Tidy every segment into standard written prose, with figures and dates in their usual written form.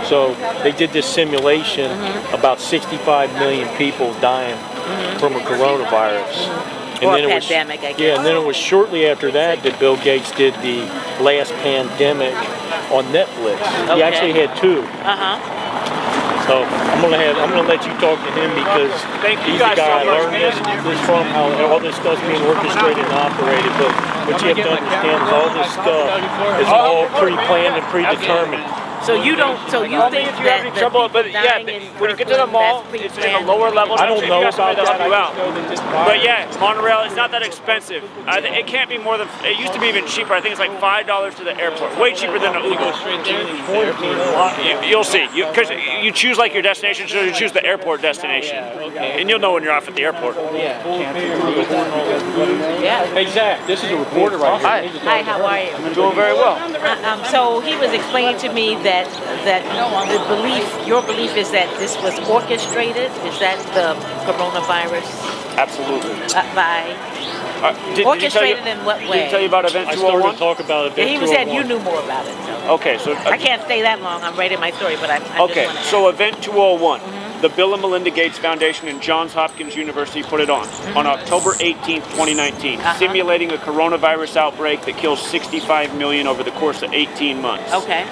So they did this simulation, about 65 million people dying from a coronavirus. And or then pandemic, I guess. Yeah, and then it was shortly after that Bill Gates did the last pandemic on Netflix. He actually had two. So I'm gonna let you talk to him because he's the guy I learned this from, how all this stuff's being orchestrated and operated. But what you have to understand is all this stuff is all pre-planned and predetermined. So you don't. So you think if you have any trouble, but yeah, when you get to the mall, it's in the lower level. I don't know about that. Help you out. But yeah, monorail, it's not that expensive. It can't be more than. It used to be even cheaper. I think it's like $5 to the airport. Way cheaper than an Uber. You'll see. Because you choose like your destination, so you choose the airport destination, and you'll know when you're off at the airport. Yeah. Hey Zach, this is a reporter right here. Hi, how are you? I'm doing very well. So he was explaining to me that your belief is that this was orchestrated. Is that the coronavirus? Absolutely. Orchestrated in what way? Did he tell you about Event 201? I started to talk about Event 201. He said you knew more about it. So. Okay, so I can't stay that long. I'm writing my story, but I okay, just so Event 201. The Bill and Melinda Gates Foundation and Johns Hopkins University put it on October 18th, 2019, simulating a coronavirus outbreak that kills 65 million over the course of 18 months. Okay.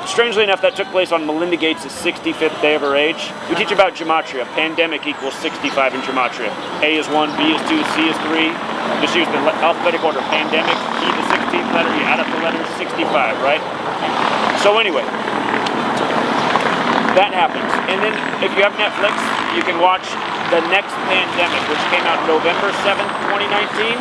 Strangely enough, that took place on Melinda Gates' 65th day of her age. We teach about Gematria. Pandemic equals 65 in Gematria. A is 1, B is 2, C is 3. Just use the alphabetic order. Pandemic, E the 16th letter, you add up the letters, 65, right? So anyway, that happens. And then if you have Netflix, you can watch The Next Pandemic, which came out November 7th, 2019.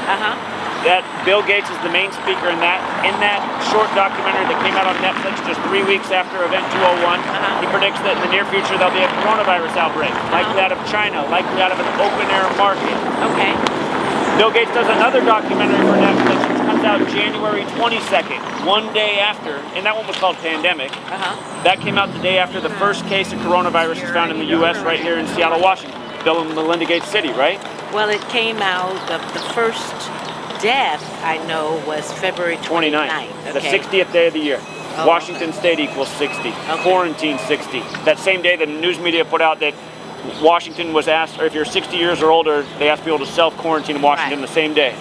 That Bill Gates is the main speaker in that. In that short documentary that came out on Netflix just 3 weeks after Event 201, he predicts that in the near future there'll be a coronavirus outbreak, like that of China, like that of an open-air market. Okay. Bill Gates does another documentary for Netflix, which comes out January 22nd, one day after, and that one was called Pandemic. That came out the day after the first case of coronavirus was found in the U.S. right here in Seattle, Washington. Bill and Melinda Gates City, right? Well, it came out, the first death I know was February 29th. Okay. The 60th day of the year. Washington State equals 60. Quarantine 60. That same day the news media put out that Washington was asked, or if you're 60 years or older, they asked people to self-quarantine in Washington the same day.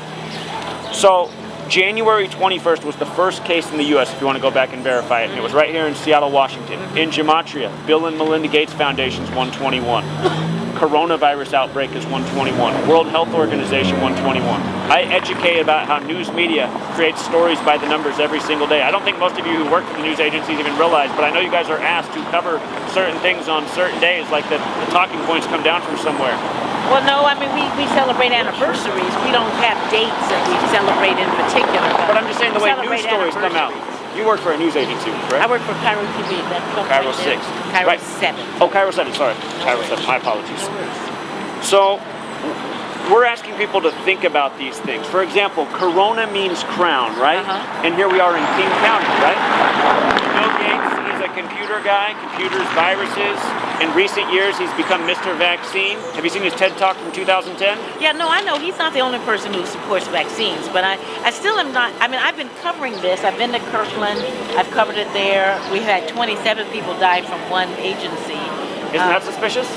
So January 21st was the first case in the U.S., if you want to go back and verify it, and it was right here in Seattle, Washington. In Gematria, Bill and Melinda Gates Foundation's 121. Coronavirus outbreak is 121. World Health Organization 121. I educate about how news media creates stories by the numbers every single day. I don't think most of you who work for the news agencies even realize, but I know you guys are asked to cover certain things on certain days, like the talking points come down from somewhere. Well, no, I mean, we celebrate anniversaries. We don't have dates that we celebrate in particular. But I'm just saying the way news stories come out. You work for a news agency, right? I work for KIRO TV. KIRO 6. KIRO 7. Oh, KIRO 7, sorry. KIRO 7, my apologies. So, we're asking people to think about these things. For example, Corona means crown, right? And here we are in King County, right? Bill Gates is a computer guy, computers, viruses. In recent years, he's become Mr. Vaccine. Have you seen his TED Talk from 2010? Yeah, no, I know. He's not the only person who supports vaccines, but I still am not. I mean, I've been covering this. I've been to Kirkland. I've covered it there. We had 27 people die from one agency. Isn't that suspicious?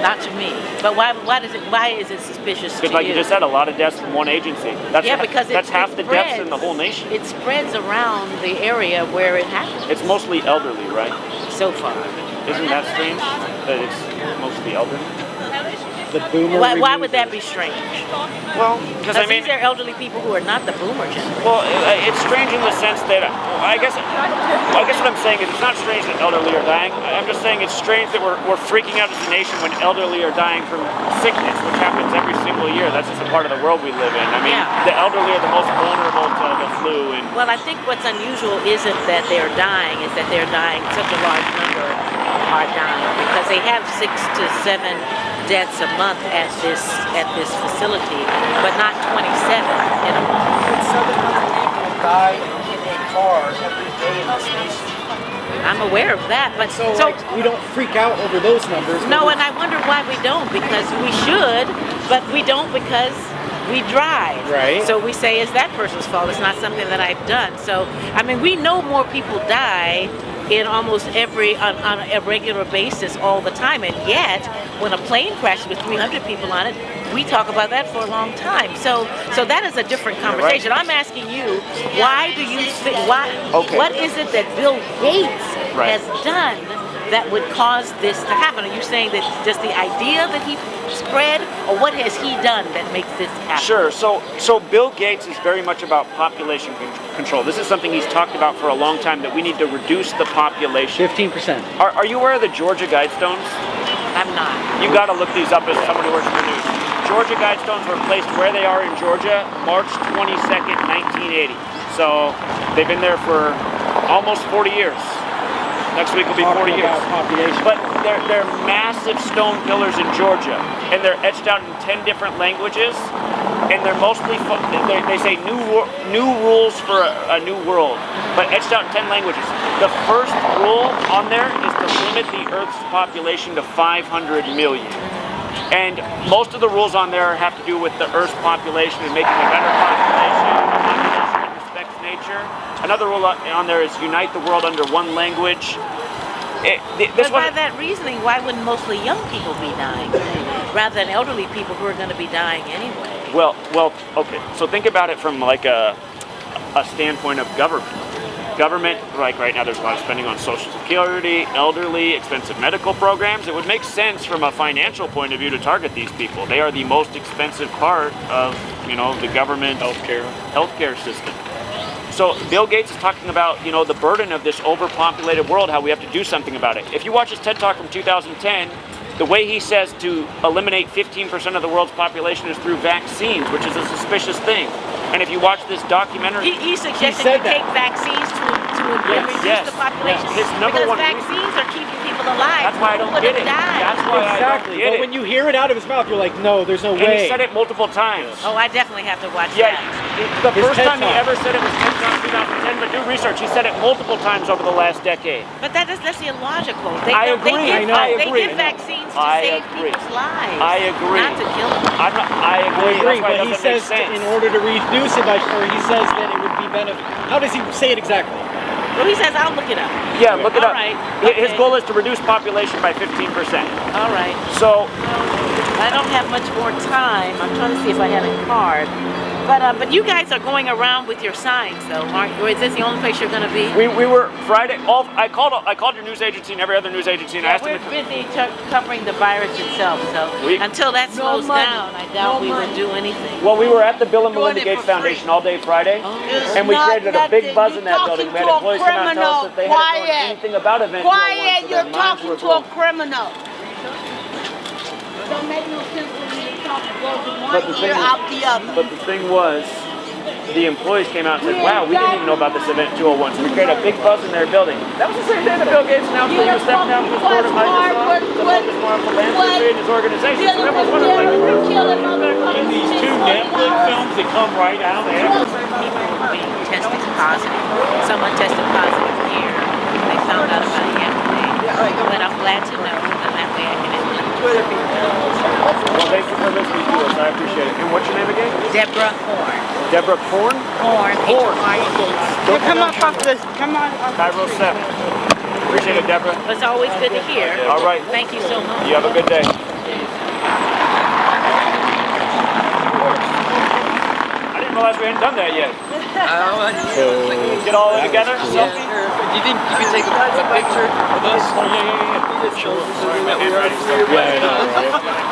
Not to me. But why is it suspicious to Because like you just said, a lot of deaths from one agency. That's because that's half the deaths in the whole nation. It spreads around the area where it happens. It's mostly elderly, right? So far. Isn't that strange? That it's mostly elderly? The boomer. Why would that be strange? Well, because I mean, these are elderly people who are not the boomer generation. Well, it's strange in the sense that I guess what I'm saying is it's not strange that elderly are dying. I'm just saying it's strange that we're freaking out as a nation when elderly are dying from sickness, which happens every single year. That's just a part of the world we live in. I mean, the elderly are the most vulnerable to the flu. And well, I think what's unusual isn't that they're dying; it's that they're dying. Such a large number are dying because they have 6 to 7 deaths a month at this facility, but not 27 in a month. 700 people die in a car every day in this nation. I'm aware of that, but so like, we don't freak out over those numbers. No, and I wonder why we don't, because we should, but we don't because we drive. Right. So we say it's that person's fault. It's not something that I've done. So, I mean, we know more people die in almost on a regular basis all the time. And yet, when a plane crashes with 300 people on it, we talk about that for a long time. So that is a different conversation. Right. I'm asking you, why do you think, Okay. what is it that Bill Gates Right. has done that would cause this to happen? Are you saying that just the idea that he spread, or what has he done that makes this happen? Sure. So Bill Gates is very much about population control. This is something he's talked about for a long time, that we need to reduce the population. 15%. Are you aware of the Georgia Guidestones? I'm not. You got to look these up as somebody who works in the news. Georgia Guidestones were placed where they are in Georgia, March 22nd, 1980. So they've been there for almost 40 years. Next week will be 40 years. Population. But they're massive stone pillars in Georgia, and they're etched out in 10 different languages, and they're mostly, they say new rules for a new world, but etched out in 10 languages. The first rule on there is to limit the Earth's population to 500 million. And most of the rules on there have to do with the Earth's population and making a better population, a population that respects nature. Another rule on there is unite the world under one language. But by that reasoning, why wouldn't mostly young people be dying rather than elderly people who are going to be dying anyway? Well, okay. So think about it from like a standpoint of government. Government, like right now, there's a lot of spending on Social Security, elderly, expensive medical programs. It would make sense from a financial point of view to target these people. They are the most expensive part of, the government healthcare system. So Bill Gates is talking about, the burden of this overpopulated world, how we have to do something about it. If you watch his TED Talk from 2010, the way he says to eliminate 15% of the world's population is through vaccines, which is a suspicious thing. And if you watch this documentary, He suggested you take vaccines to reduce the population. His number because one vaccines are keeping people alive. That's why I don't get it. That's why Exactly. I don't get But it. when you hear it out of his mouth, you're like, no, there's no And way. he said it multiple times. Oh, I definitely have to watch Yeah, that. the His first TED time he Talk. ever said it was TED Talk 2010, but do research. He said it multiple times over the last decade. But that's illogical. I agree. They agree. give vaccines to I save agree. people's lives. I agree. Not to kill them. I agree. That's why it but he doesn't make says sense. in order to reduce it, or he says that it would be beneficial. How does he say it exactly? Well, he says, I'll look it up. Yeah, look it All up. right. His Okay. goal is to reduce population by 15%. All right. So, I don't have much more time. I'm trying to see if I have a card. But you guys are going around with your signs, though, aren't you? Or is this the only place you're going to be? we were Friday. I called your news agency and every other news agency and asked We're them. busy covering the virus itself, so until that slows down, I doubt we would do anything. Well, we were at the Bill and Melinda Doing it Gates for Foundation all day Friday, Oh. and we Not created a big nothing. buzz You're in that building. We had talking to a employees come out and tell us that they hadn't known criminal. anything about Event 201, Quiet, so you're their minds talking were to a blown. criminal. Don't make no sense when you talk But the one thing ear was- out the other. But the thing was, the employees came out and said, wow, we didn't even know about this Event 201, so we created a big buzz in their building. That was the same day that Bill Gates announced that he was stepping down from his board of Microsoft to focus more on philanthropy in his organization. So that was one of the things. In these two Netflix films that come right out after. People being tested positive. Someone tested positive here. They found out about it yesterday. But I'm glad to know, and that way I can implement. Well, thank you for listening to us. I appreciate it. And what's your name again? Deborah Horne. Deborah Horne? Horne. Horne. Come on, this. Come on. Cairo 7. Appreciate it, Deborah. It's always good to hear. All right. Thank you so much. You have a good day. I didn't realize we hadn't done that yet. Get all in together? Selfie? Do you think you could take a picture of us? Yeah, I know, right?